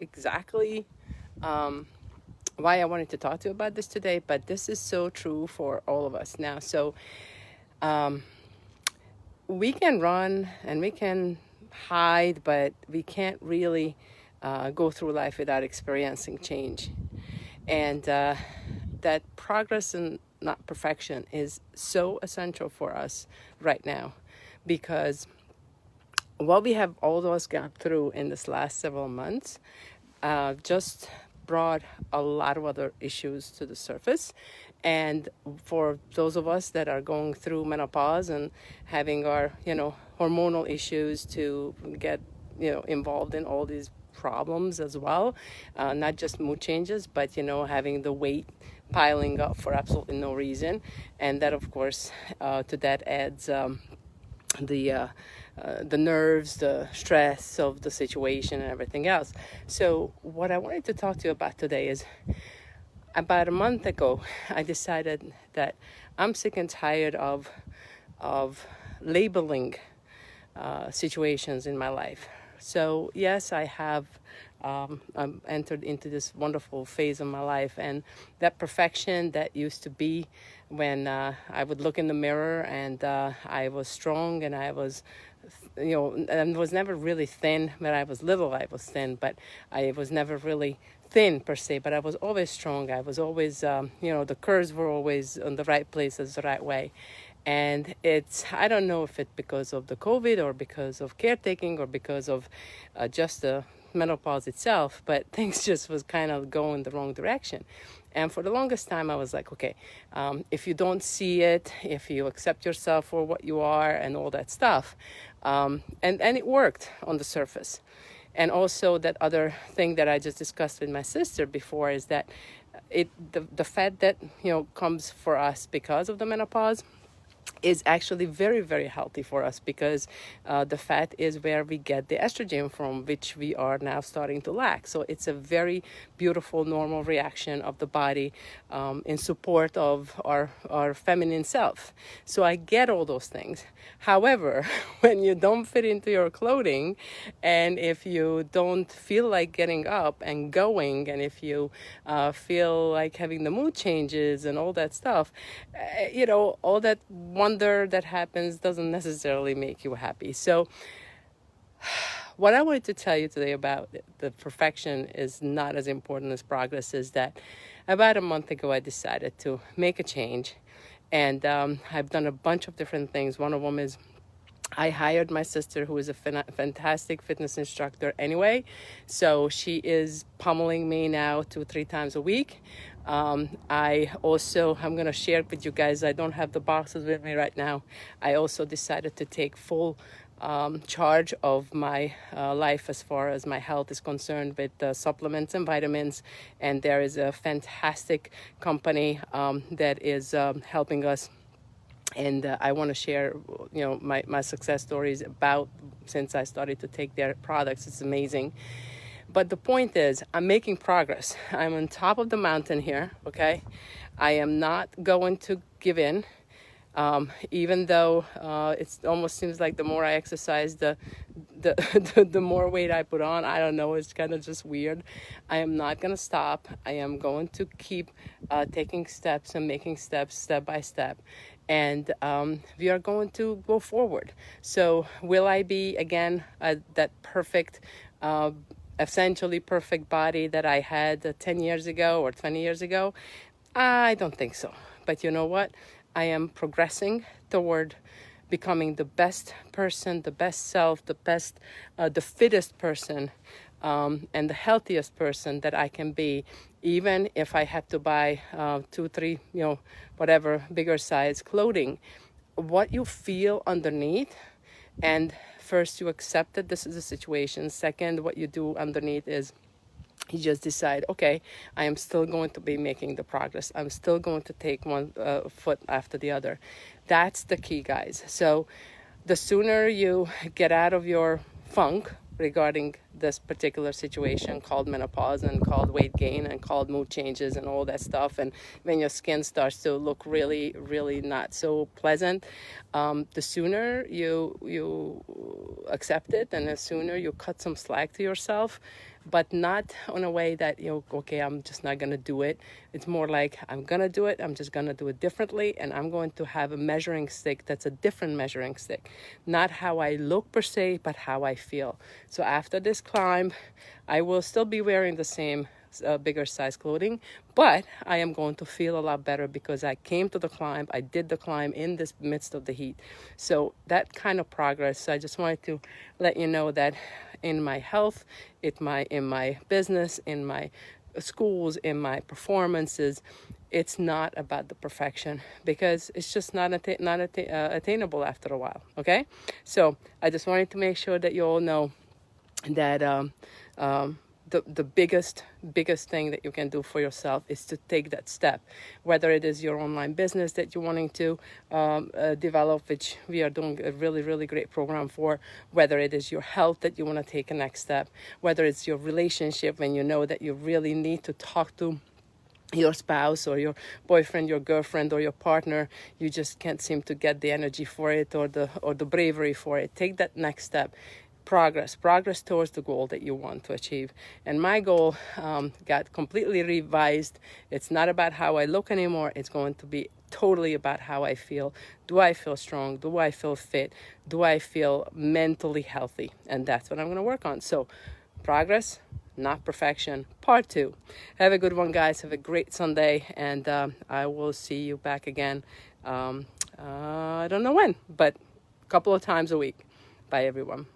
exactly why I wanted to talk to you about this today, but this is so true for all of us now. So we can run and we can hide, but we can't really go through life without experiencing change. And that progress and not perfection is so essential for us right now, because what we have all of us gone through in this last several months just brought a lot of other issues to the surface. And for those of us that are going through menopause and having our, hormonal issues to get, involved in all these problems as well, not just mood changes, but, having the weight piling up for absolutely no reason. And that, of course, to that adds the nerves, the stress of the situation, and everything else. So, what I wanted to talk to you about today is about a month ago, I decided that I'm sick and tired of labeling situations in my life. So, yes, I have entered into this wonderful phase of my life, and that perfection that used to be when I would look in the mirror and I was strong and I was, and was never really thin. When I was little, I was thin, but I was never really thin per se, but I was always strong. I was always, the curves were always in the right places, the right way. And I don't know if it's because of the COVID or because of caretaking or because of just the menopause itself, but things just was kind of going the wrong direction. And for the longest time, I was like, okay, if you don't see it, if you accept yourself for what you are and all that stuff, and it worked on the surface. And also that other thing that I just discussed with my sister before is that the fat that comes for us because of the menopause is actually very, very healthy for us, because the fat is where we get the estrogen from, which we are now starting to lack. So it's a very beautiful, normal reaction of the body in support of our feminine self. So I get all those things. However, when you don't fit into your clothing, and if you don't feel like getting up and going, and if you feel like having the mood changes and all that stuff, all that wonder that happens doesn't necessarily make you happy. So what I wanted to tell you today about the perfection is not as important as progress is that about a month ago I decided to make a change, and I've done a bunch of different things. One of them is I hired my sister, who is a fantastic fitness instructor anyway. So she is pummeling me now 2-3 times a week. I'm going to share it with you guys. I don't have the boxes with me right now. I also decided to take full charge of my life as far as my health is concerned, with supplements and vitamins. And there is a fantastic company that is helping us. And I want to share, my success stories about since I started to take their products. It's amazing. But the point is, I'm making progress. I'm on top of the mountain here, okay? I am not going to give in, even though it almost seems like the more I exercise, the more weight I put on. I don't know, it's kind of just weird. I am not going to stop. I am going to keep taking steps and making steps step by step. And we are going to go forward. So will I be, again, that perfect, essentially perfect body that I had 10 years ago or 20 years ago? I don't think so. But you know what? I am progressing toward becoming the best person, the best self, the fittest person, and the healthiest person that I can be, even if I have to buy 2, 3, whatever bigger size clothing. What you feel underneath, and first you accept that this is a situation. Second, what you do underneath is you just decide, okay, I am still going to be making the progress. I'm still going to take one foot after the other. That's the key, guys. So the sooner you get out of your funk regarding this particular situation called menopause and called weight gain and called mood changes and all that stuff, and when your skin starts to look really, really not so pleasant, the sooner you accept it, and the sooner you cut some slack to yourself, but not in a way that, okay, I'm just not going to do it. It's more like I'm going to do it. I'm just going to do it differently. And I'm going to have a measuring stick that's a different measuring stick. Not how I look per se, but how I feel. So after this climb, I will still be wearing the same bigger size clothing, but I am going to feel a lot better because I came to the climb. I did the climb in this midst of the heat. So that kind of progress. So I just wanted to let you know that in my health, in my business, in my schools, in my performances, it's not about the perfection because it's just not attainable after a while. Okay, so I just wanted to make sure that you all know that the biggest thing that you can do for yourself is to take that step, whether it is your online business that you're wanting to develop, which we are doing a really great program for, whether it is your health that you want to take a next step, whether it's your relationship when you know that you really need to talk to your spouse or your boyfriend, your girlfriend, or your partner, you just can't seem to get the energy for it or the bravery for it. Take that next step. Progress towards the goal that you want to achieve. And my goal got completely revised. It's not about how I look anymore. It's going to be totally about how I feel. Do I feel strong? Do I feel fit? Do I feel mentally healthy? And that's what I'm going to work on. So progress, not perfection, part 2. Have a good one, guys. Have a great Sunday, and I will see you back again. I don't know when, but a couple of times a week. Bye, everyone.